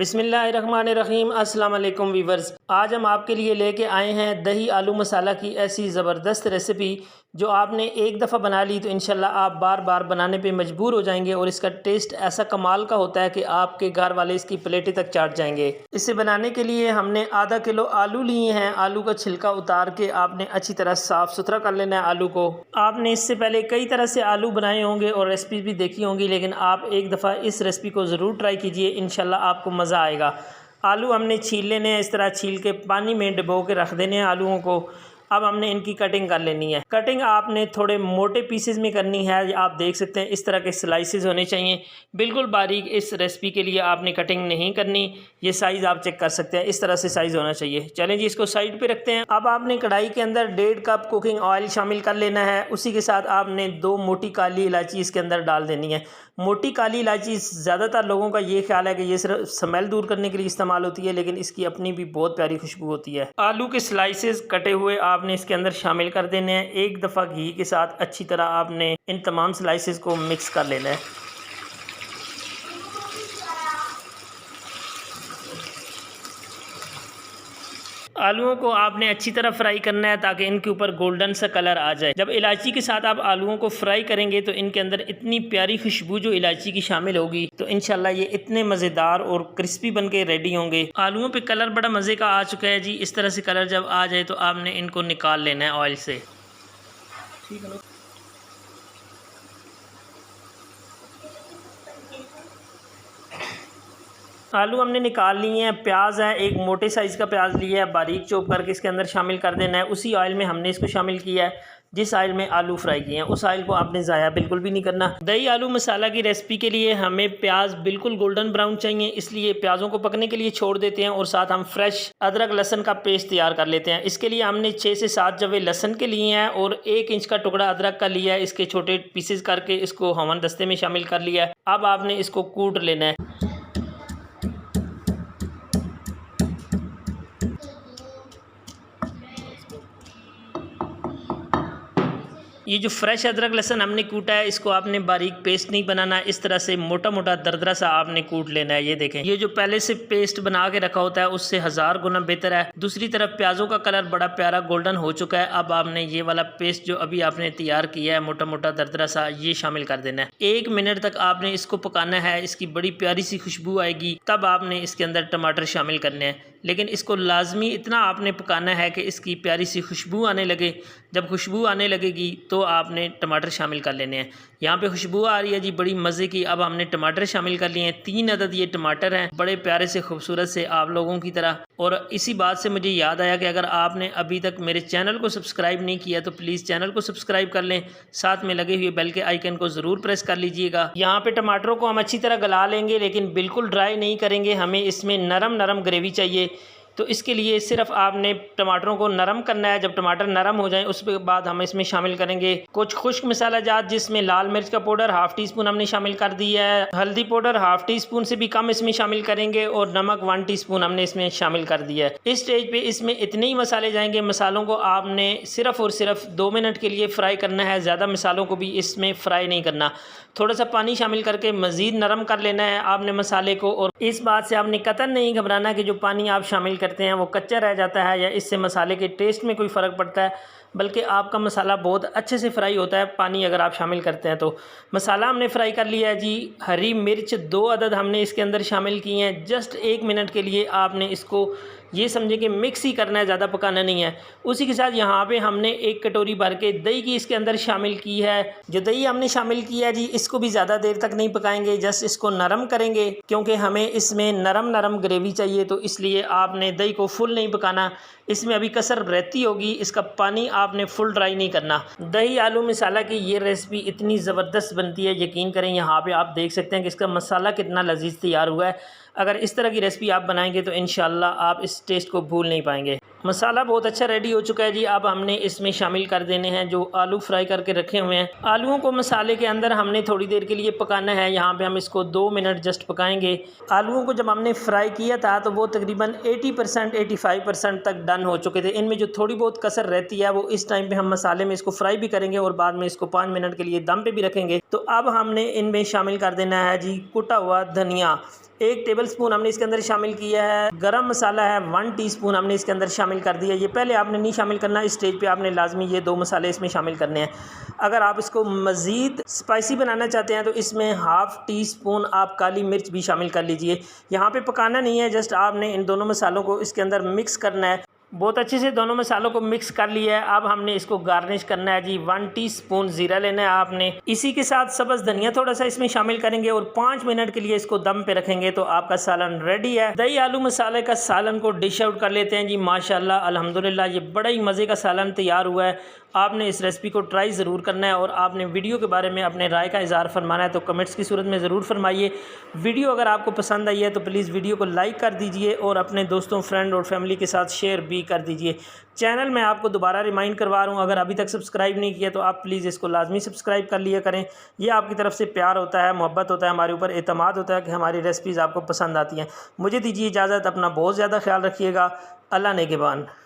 बिस्मिल्लाहिर्रहमानिर्रहीम। अस्सलाम वालेकुम वीवर्स, आज हम आपके लिए लेके आए हैं दही आलू मसाला की ऐसी ज़बरदस्त रेसिपी जो आपने एक दफ़ा बना ली तो इंशाल्लाह आप बार बार बनाने पे मजबूर हो जाएंगे और इसका टेस्ट ऐसा कमाल का होता है कि आपके घर वाले इसकी प्लेटें तक चाट जाएंगे। इसे बनाने के लिए हमने आधा किलो आलू लिए हैं। आलू का छिलका उतार के आपने अच्छी तरह साफ़ सुथरा कर लेना है। आलू को आपने इससे पहले कई तरह से आलू बनाए होंगे और रेसिपी भी देखी होंगी, लेकिन आप एक दफ़ा इस रेसिपी को ज़रूर ट्राई कीजिए, इंशाल्लाह आपको मज़ा आएगा। आलू हमने छील लेने हैं, इस तरह छील के पानी में डुबो के रख देने हैं आलूओं को। अब हमने इनकी कटिंग कर लेनी है। कटिंग आपने थोड़े मोटे पीसेस में करनी है। आप देख सकते हैं इस तरह के स्लाइसेस होने चाहिए, बिल्कुल बारीक। इस रेसिपी के लिए आपने कटिंग नहीं करनी। ये साइज़ आप चेक कर सकते हैं, इस तरह से साइज़ होना चाहिए। चलें जी, इसको साइड पे रखते हैं। अब आपने कढ़ाई के अंदर 1.5 कप कुकिंग ऑयल शामिल कर लेना है। उसी के साथ आपने 2 मोटी काली इलायची इसके अंदर डाल देनी है। मोटी काली इलायची ज़्यादातर लोगों का ये ख्याल है कि ये सिर्फ स्मेल दूर करने के लिए इस्तेमाल होती है, लेकिन इसकी अपनी भी बहुत प्यारी खुशबू होती है। आलू के स्लाइसेस कटे हुए आपने इसके अंदर शामिल कर देने हैं। एक दफ़ा घी के साथ अच्छी तरह आपने इन तमाम स्लाइसेस को मिक्स कर लेना है। आलूओं को आपने अच्छी तरह फ्राई करना है ताकि इनके ऊपर गोल्डन सा कलर आ जाए। जब इलायची के साथ आप आलूओं को फ्राई करेंगे तो इनके अंदर इतनी प्यारी खुशबू जो इलायची की शामिल होगी तो इंशाल्लाह ये इतने मज़ेदार और क्रिस्पी बन के रेडी होंगे। आलूओं पे कलर बड़ा मज़े का आ चुका है जी। इस तरह से कलर जब आ जाए तो आपने इनको निकाल लेना है ऑयल से। ठीक है, आलू हमने निकाल लिए हैं। प्याज है, एक मोटे साइज़ का प्याज लिया है, बारीक चॉप करके इसके अंदर शामिल कर देना है। उसी ऑयल में हमने इसको शामिल किया है जिस ऑयल में आलू फ्राई किए हैं। उस ऑयल को आपने ज़ाया बिल्कुल भी नहीं करना। दही आलू मसाला की रेसिपी के लिए हमें प्याज बिल्कुल गोल्डन ब्राउन चाहिए, इसलिए प्याज़ों को पकने के लिए छोड़ देते हैं और साथ हम फ्रेश अदरक लहसन का पेस्ट तैयार कर लेते हैं। इसके लिए हमने 6 से 7 जवे लहसन के लिए हैं और 1 इंच का टुकड़ा अदरक का लिया है। इसके छोटे पीसेस करके इसको हमन दस्ते में शामिल कर लिया है। अब आपने इसको कूट लेना है। ये जो फ्रेश अदरक लहसन हमने कूटा है इसको आपने बारीक पेस्ट नहीं बनाना है, इस तरह से मोटा मोटा दरदरा सा आपने कूट लेना है। ये देखें, ये जो पहले से पेस्ट बना के रखा होता है उससे 1000 गुना बेहतर है। दूसरी तरफ प्याजों का कलर बड़ा प्यारा गोल्डन हो चुका है। अब आपने ये वाला पेस्ट जो अभी आपने तैयार किया है मोटा मोटा दरदरा सा, ये शामिल कर देना है। 1 मिनट तक आपने इसको पकाना है। इसकी बड़ी प्यारी सी खुशबू आएगी, तब आपने इसके अंदर टमाटर शामिल करने हैं। लेकिन इसको लाजमी इतना आपने पकाना है कि इसकी प्यारी सी खुशबू आने लगे। जब खुशबू आने लगेगी तो आपने टमाटर शामिल कर लेने हैं। यहाँ पे खुशबू आ रही है जी बड़ी मज़े की। अब हमने टमाटर शामिल कर लिए हैं। 3 अदद ये टमाटर हैं, बड़े प्यारे से खूबसूरत से आप लोगों की तरह। और इसी बात से मुझे याद आया कि अगर आपने अभी तक मेरे चैनल को सब्सक्राइब नहीं किया तो प्लीज़ चैनल को सब्सक्राइब कर लें, साथ में लगे हुए बेल के आइकन को ज़रूर प्रेस कर लीजिएगा। यहाँ पे टमाटरों को हम अच्छी तरह गला लेंगे, लेकिन बिल्कुल ड्राई नहीं करेंगे। हमें इसमें नरम नरम ग्रेवी चाहिए, तो इसके लिए सिर्फ आपने टमाटरों को नरम करना है। जब टमाटर नरम हो जाएं उसके बाद हम इसमें शामिल करेंगे कुछ खुश्क मसाला जात, जिसमें लाल मिर्च का पाउडर 1/2 टीस्पून हमने शामिल कर दिया है। हल्दी पाउडर 1/2 टीस्पून से भी कम इसमें शामिल करेंगे और नमक 1 टीस्पून हमने इसमें शामिल कर दिया है। इस स्टेज पे इसमें इतने ही मसाले जाएंगे। मसालों को आपने सिर्फ और सिर्फ 2 मिनट के लिए फ्राई करना है, ज़्यादा मसालों को भी इसमें फ्राई नहीं करना। थोड़ा सा पानी शामिल करके मज़ीद नरम कर लेना है आपने मसाले को। और इस बात से आपने कतई नहीं घबराना कि जो पानी आप शामिल करते हैं वो कच्चा रह जाता है या इससे मसाले के टेस्ट में कोई फ़र्क पड़ता है, बल्कि आपका मसाला बहुत अच्छे से फ्राई होता है पानी अगर आप शामिल करते हैं तो। मसाला हमने फ्राई कर लिया है जी। हरी मिर्च 2 अदद हमने इसके अंदर शामिल की हैं। जस्ट 1 मिनट के लिए आपने इसको ये समझे कि मिक्स ही करना है, ज़्यादा पकाना नहीं है। उसी के साथ यहाँ पे हमने 1 कटोरी भर के दही की इसके अंदर शामिल की है। जो दही हमने शामिल किया है जी, इसको भी ज़्यादा देर तक नहीं पकाएंगे, जस्ट इसको नरम करेंगे क्योंकि हमें इसमें नरम नरम ग्रेवी चाहिए, तो इसलिए आपने दही को फुल नहीं पकाना। इसमें अभी कसर रहती होगी, इसका पानी आपने फुल ड्राई नहीं करना। दही आलू मसाला की ये रेसिपी इतनी ज़बरदस्त बनती है, यकीन करें। यहाँ पे आप देख सकते हैं कि इसका मसाला कितना लजीज तैयार हुआ है। अगर इस तरह की रेसिपी आप बनाएंगे तो इंशाल्लाह आप इस टेस्ट को भूल नहीं पाएंगे। मसाला बहुत अच्छा रेडी हो चुका है जी। अब हमने इसमें शामिल कर देने हैं जो आलू फ्राई करके रखे हुए हैं। आलूओं को मसाले के अंदर हमने थोड़ी देर के लिए पकाना है। यहाँ पे हम इसको 2 मिनट जस्ट पकाएंगे। आलूओं को जब हमने फ्राई किया था तो वो तकरीबन 80% 85% तक डन हो चुके थे। इनमें जो थोड़ी बहुत कसर रहती है वो इस टाइम पे हम मसाले में इसको फ्राई भी करेंगे और बाद में इसको 5 मिनट के लिए दम पे भी रखेंगे। तो अब हमने इनमें शामिल कर देना है जी कुटा हुआ धनिया। 1 टेबलस्पून हमने इसके अंदर शामिल किया है। गरम मसाला है 1 टीस्पून हमने इसके अंदर शामिल कर दिया। ये पहले आपने नहीं शामिल करना, इस स्टेज पे आपने लाजमी ये 2 मसाले इसमें शामिल करने हैं। अगर आप इसको मज़ीद स्पाइसी बनाना चाहते हैं तो इसमें हाफ़ टीस्पून आप काली मिर्च भी शामिल कर लीजिए। यहाँ पे पकाना नहीं है, जस्ट आपने इन दोनों मसालों को इसके अंदर मिक्स करना है। बहुत अच्छे से दोनों मसालों को मिक्स कर लिया है। अब हमने इसको गार्निश करना है जी। 1 टीस्पून ज़ीरा लेना है आपने। इसी के साथ सब्ज़ धनिया थोड़ा सा इसमें शामिल करेंगे और 5 मिनट के लिए इसको दम पे रखेंगे तो आपका सालन रेडी है। दही आलू मसाले का सालन को डिश आउट कर लेते हैं जी। माशाल्लाह अल्हम्दुलिल्लाह ये बड़ा ही मज़े का सालन तैयार हुआ है। आपने इस रेसिपी को ट्राई ज़रूर करना है और आपने वीडियो के बारे में अपने राय का इज़हार फरमाना है तो कमेंट्स की सूरत में ज़रूर फरमाइए। वीडियो अगर आपको पसंद आई है तो प्लीज़ वीडियो को लाइक कर दीजिए और अपने दोस्तों, फ्रेंड और फैमिली के साथ शेयर भी कर दीजिए। चैनल में आपको दोबारा रिमाइंड करवा रहा हूँ, अगर अभी तक सब्सक्राइब नहीं किया तो आप प्लीज़ इसको लाजमी सब्सक्राइब कर लिया करें। ये आपकी तरफ से प्यार होता है, मोहब्बत होता है, हमारे ऊपर एतमाद होता है कि हमारी रेसिपीज़ आपको पसंद आती हैं। मुझे दीजिए इजाज़त, अपना बहुत ज़्यादा ख्याल रखिएगा। अल्लाह नेगेबान।